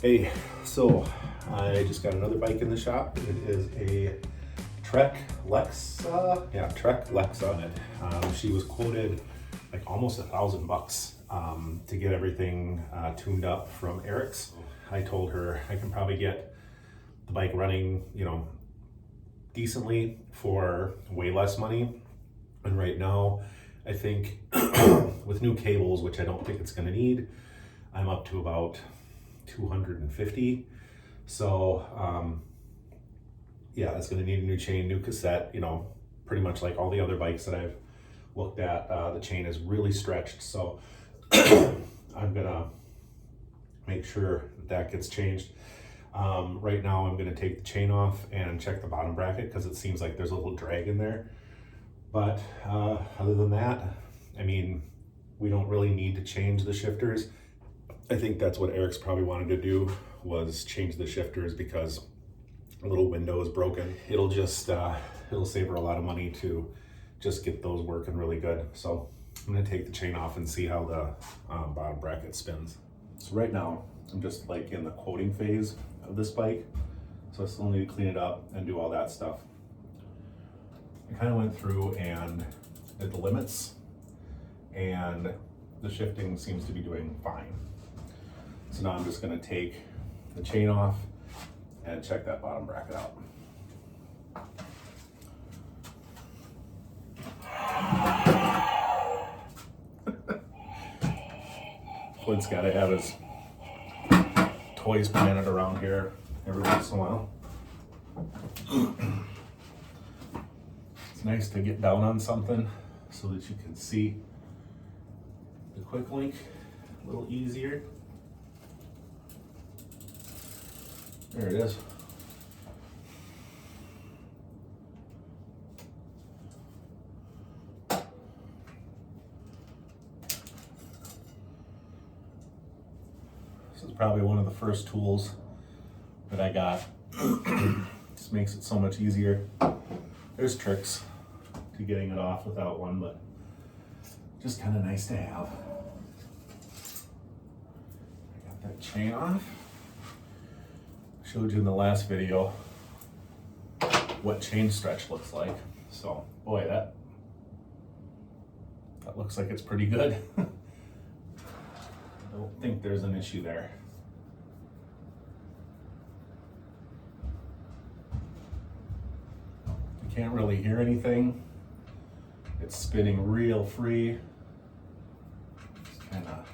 Hey, so I just got another bike in the shop. It is a Trek Lexa. Yeah, Trek Lexa on it. She was quoted like almost $1,000 to get everything tuned up from Eric's. I told her I can probably get the bike running, decently for way less money. And right now, I think with new cables, which I don't think it's going to need, I'm up to about 250. So yeah, it's going to need a new chain, new cassette, pretty much like all the other bikes that I've looked at. The chain is really stretched, so I'm gonna make sure that gets changed. Right now I'm going to take the chain off and check the bottom bracket because it seems like there's a little drag in there. But other than that, I mean, we don't really need to change the shifters. I think that's what Eric's probably wanted to do, was change the shifters because a little window is broken. It'll just, it'll save her a lot of money to just get those working really good. So I'm gonna take the chain off and see how the bottom bracket spins. So right now, I'm just like in the quoting phase of this bike. So I still need to clean it up and do all that stuff. I kind of went through and did the limits, and the shifting seems to be doing fine. So now I'm just gonna take the chain off and check that bottom bracket out. Floyd's gotta have his toys planted around here every once in a while. It's nice to get down on something so that you can see the quick link a little easier. There it is. This is probably one of the first tools that I got. Just makes it so much easier. There's tricks to getting it off without one, but just kind of nice to have. I got that chain off. Showed you in the last video what chain stretch looks like. So, boy, that looks like it's pretty good. I don't think there's an issue there. You can't really hear anything. It's spinning real free. Just kind of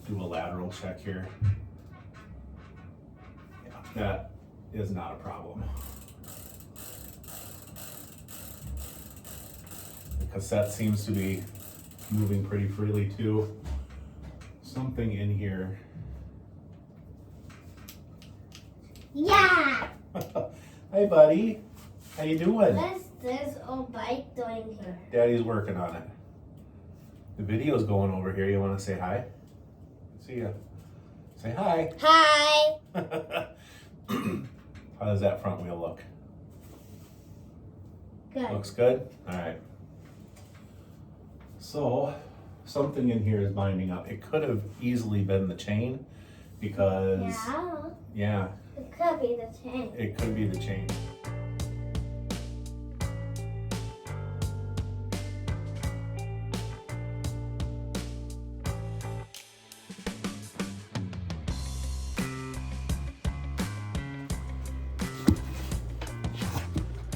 do a lateral check here. That is not a problem. The cassette seems to be moving pretty freely too. Something in here. Yeah! Hey buddy, how you doing? What's this old bike doing here? Daddy's working on it. The video's going over here. You want to say hi? See ya. Say hi. Hi! How does that front wheel look? Good. Looks good? All right. So, something in here is binding up. It could have easily been the chain because... Yeah. It could be the chain. It could be the chain.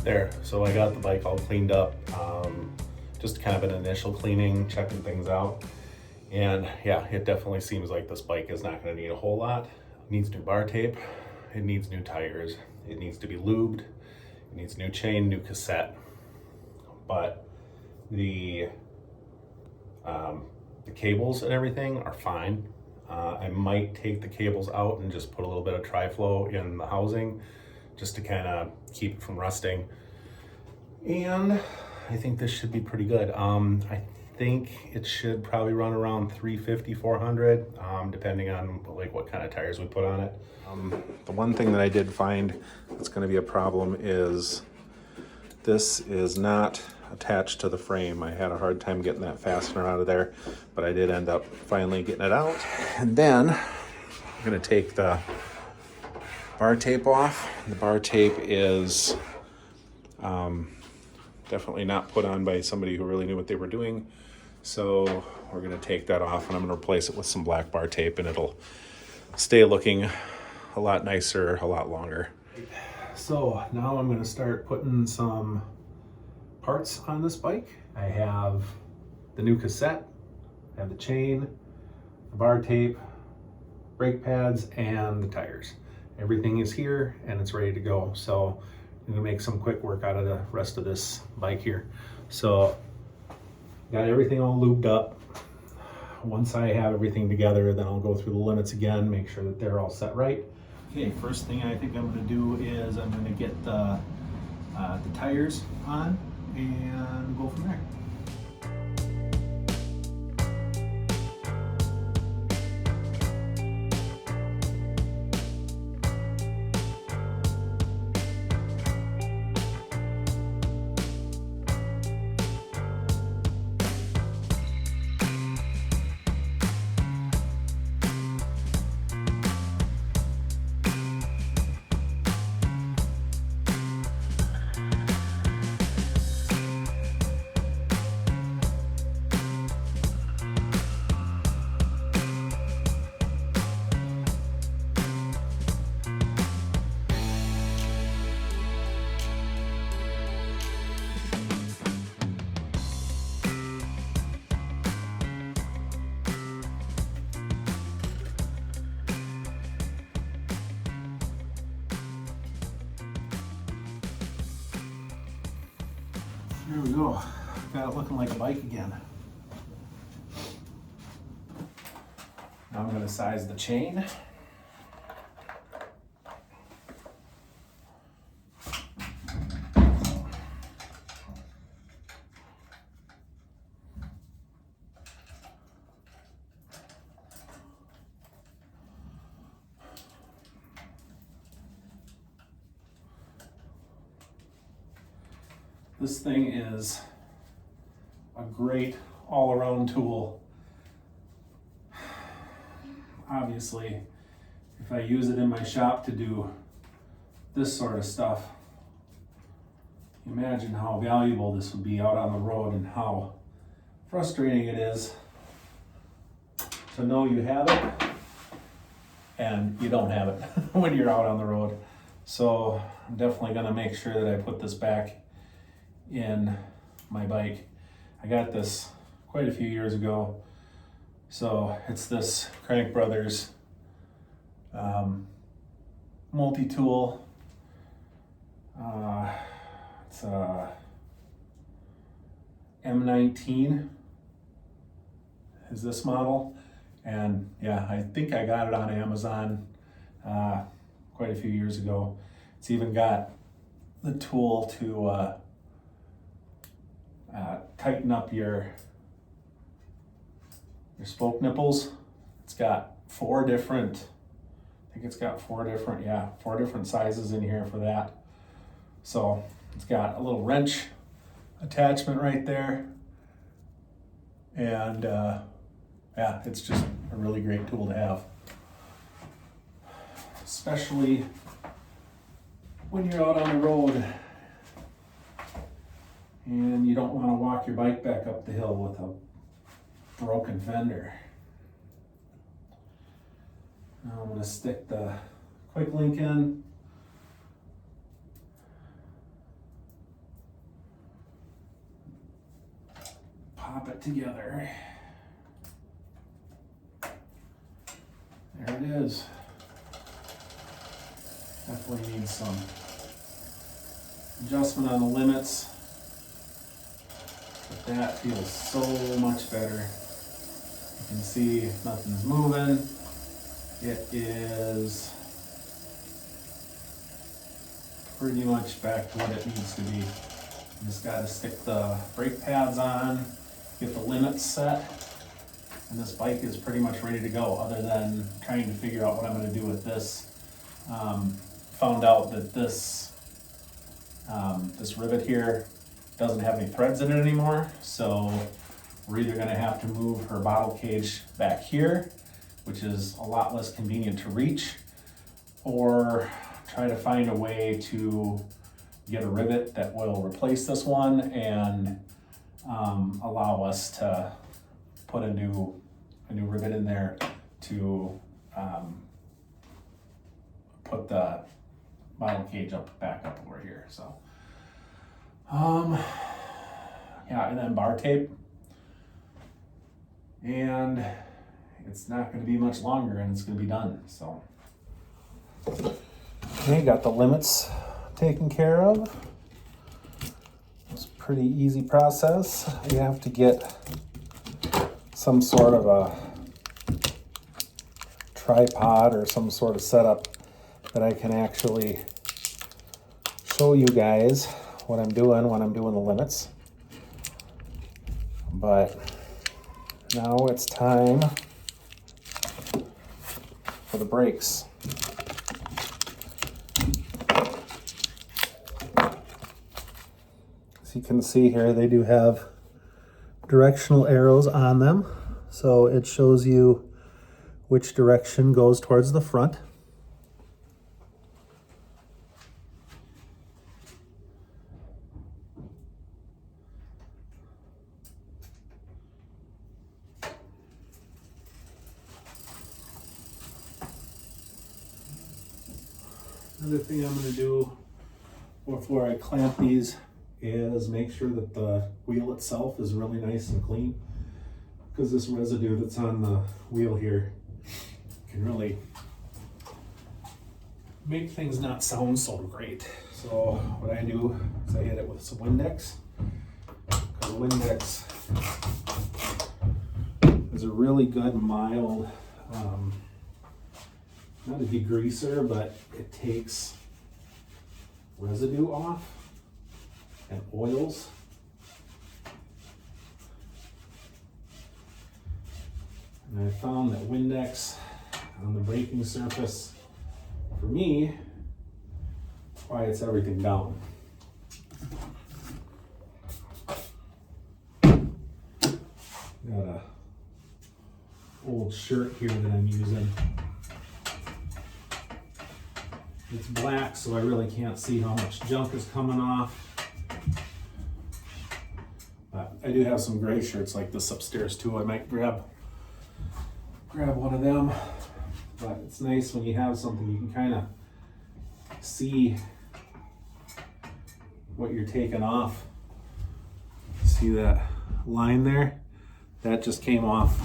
There, so I got the bike all cleaned up. Just kind of an initial cleaning, checking things out. And yeah, it definitely seems like this bike is not gonna need a whole lot. It needs new bar tape, it needs new tires, it needs to be lubed, it needs new chain, new cassette. But the cables and everything are fine. I might take the cables out and just put a little bit of tri-flow in the housing just to kind of keep it from rusting. And I think this should be pretty good. I think it should probably run around 350, 400, depending on like what kind of tires we put on it. The one thing that I did find that's gonna be a problem is this is not attached to the frame. I had a hard time getting that fastener out of there, but I did end up finally getting it out. And then gonna take the bar tape off. The bar tape is definitely not put on by somebody who really knew what they were doing. So we're gonna take that off, and I'm gonna replace it with some black bar tape, and it'll stay looking a lot nicer, a lot longer. So now I'm gonna start putting some parts on this bike. I have the new cassette, I have the chain, the bar tape, brake pads, and the tires. Everything is here and it's ready to go. So I'm gonna make some quick work out of the rest of this bike here. So got everything all lubed up. Once I have everything together, then I'll go through the limits again, make sure that they're all set right. Okay, first thing I think I'm gonna do is I'm gonna get the tires on and go from there. There we go. Got it looking like a bike again. Now I'm going to size the chain. This thing is a great all-around tool. Obviously, if I use it in my shop to do this sort of stuff, imagine how valuable this would be out on the road and how frustrating it is to know you have it and you don't have it when you're out on the road. So I'm definitely gonna make sure that I put this back in my bike. I got this quite a few years ago. So it's this Crank Brothers multi-tool. It's a M19 is this model. And yeah, I think I got it on Amazon quite a few years ago. It's even got the tool to tighten up your spoke nipples. It's got four different sizes in here for that. So it's got a little wrench attachment right there. And yeah, it's just a really great tool to have. Especially when you're out on the road and you don't want to walk your bike back up the hill with a broken fender. Now I'm going to stick the quick link in. Pop it together. There it is. Definitely needs some adjustment on the limits. But that feels so much better. You can see nothing's moving. It is pretty much back to what it needs to be. You just got to stick the brake pads on, get the limits set, and this bike is pretty much ready to go, other than trying to figure out what I'm going to do with this. Found out that this rivet here doesn't have any threads in it anymore, so we're either going to have to move her bottle cage back here, which is a lot less convenient to reach, or try to find a way to get a rivet that will replace this one and allow us to put a new rivet in there to put the model cage back up over here. So yeah, and then bar tape, and it's not going to be much longer and it's going to be done. So okay, got the limits taken care of. It's a pretty easy process. You have to get some sort of a tripod or some sort of setup that I can actually show you guys what I'm doing when I'm doing the limits. But now it's time for the brakes. As you can see here, they do have directional arrows on them, so it shows you which direction goes towards the front. Another thing I'm going to do before I clamp these is make sure that the wheel itself is really nice and clean, because this residue that's on the wheel here can really make things not sound so great. So what I do is I hit it with some Windex, because Windex is a really good mild, not a degreaser, but it takes residue off and oils. And I found that Windex on the braking surface, for me, quiets everything down. Got a old shirt here that I'm using. It's black, so I really can't see how much junk is coming off. But I do have some gray shirts like this upstairs too. I might grab one of them. But it's nice when you have something you can kind of see what you're taking off. See that line there? That just came off.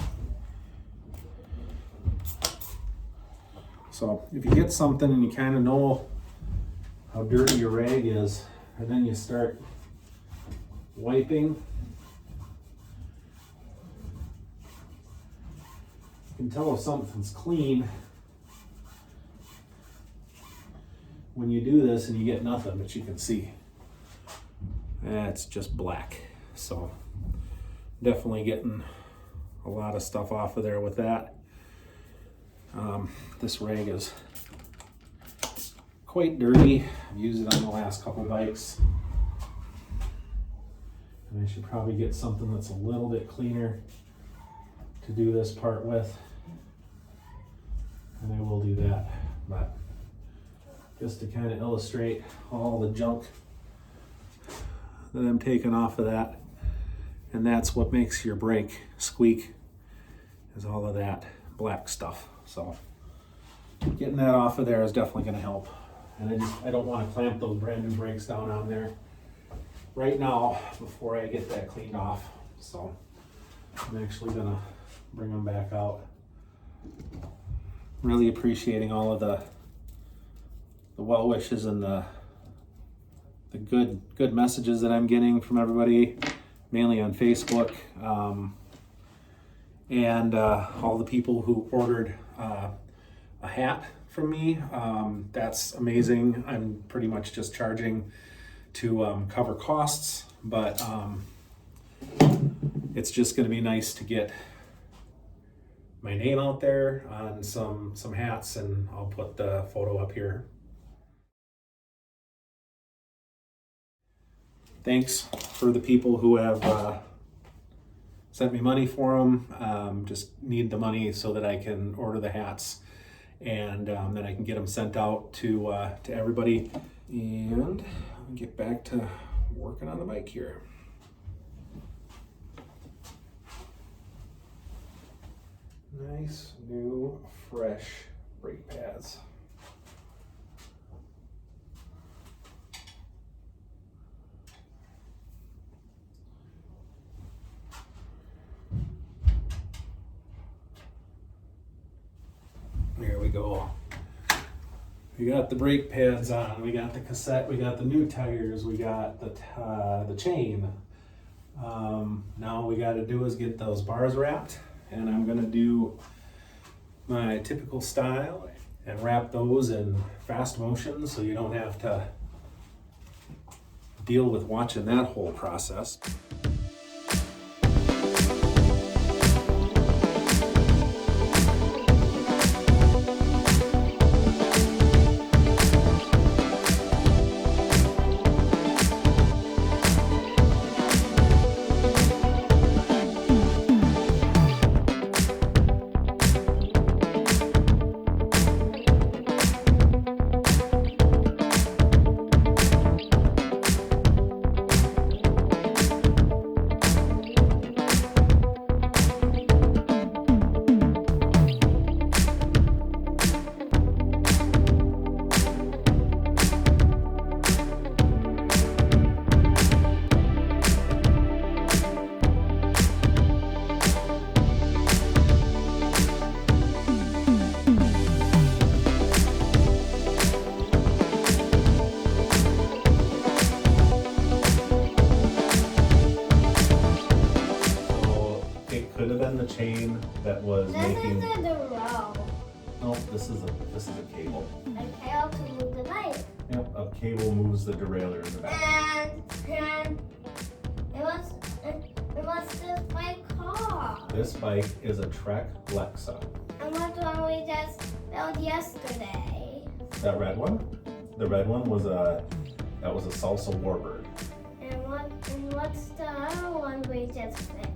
So if you get something and you kind of know how dirty your rag is, and then you start wiping, you can tell if something's clean when you do this and you get nothing, but you can see it's just black. So definitely getting a lot of stuff off of there with that. This rag is quite dirty. I've used it on the last couple bikes. And I should probably get something that's a little bit cleaner to do this part with. And I will do that. But just to kind of illustrate all the junk that I'm taking off of that. And that's what makes your brake squeak, is all of that black stuff. So getting that off of there is definitely going to help. And I don't want to clamp those brand new brakes down on there right now before I get that cleaned off. So I'm actually going to bring them back out. Really appreciating all of the well wishes and the good messages that I'm getting from everybody, mainly on Facebook, and all the people who ordered a hat from me. That's amazing. I'm pretty much just charging to cover costs, but it's just going to be nice to get my name out there on some hats, and I'll put the photo up here. Thanks for the people who have sent me money for them. Just need the money so that I can order the hats, and then I can get them sent out to everybody. And I'll get back to working on the bike here. Nice, new, fresh brake pads. There we go. We got the brake pads on, we got the cassette, we got the new tires, we got the chain. Now we got to do is get those bars wrapped, and I'm gonna do my typical style and wrap those in fast motion so you don't have to deal with watching that whole process. Could have been the chain that was making. This is the row. No, this is a cable. A cable to move the bike. Yep, a cable moves the derailleur in the back. And it was this bike car. This bike is a Trek Lexa. And what one we just built yesterday. That red one? The red one was a Salsa Warbird. And what's the other one we just fixed?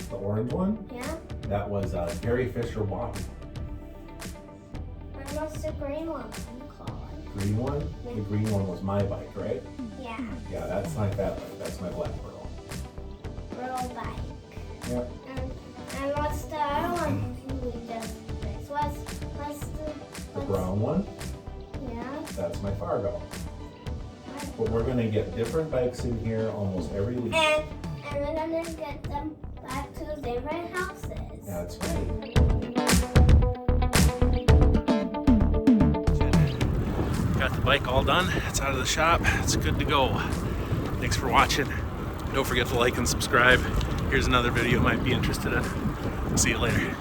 The orange one? Yeah. That was Gary Fisher Whoppy. And what's the green one called? Green one? Yeah. The green one was my bike, right? Yeah. Yeah, that's not that bike. That's my Black Pearl. Real bike. Yep. And what's the other one we just fixed? The brown one? Yeah. That's my Fargo. But we're gonna get different bikes in here almost every week. And we're gonna get them back to different houses. That's right. Got the bike all done. It's out of the shop. It's good to go. Thanks for watching. Don't forget to like and subscribe. Here's another video you might be interested in. See you later.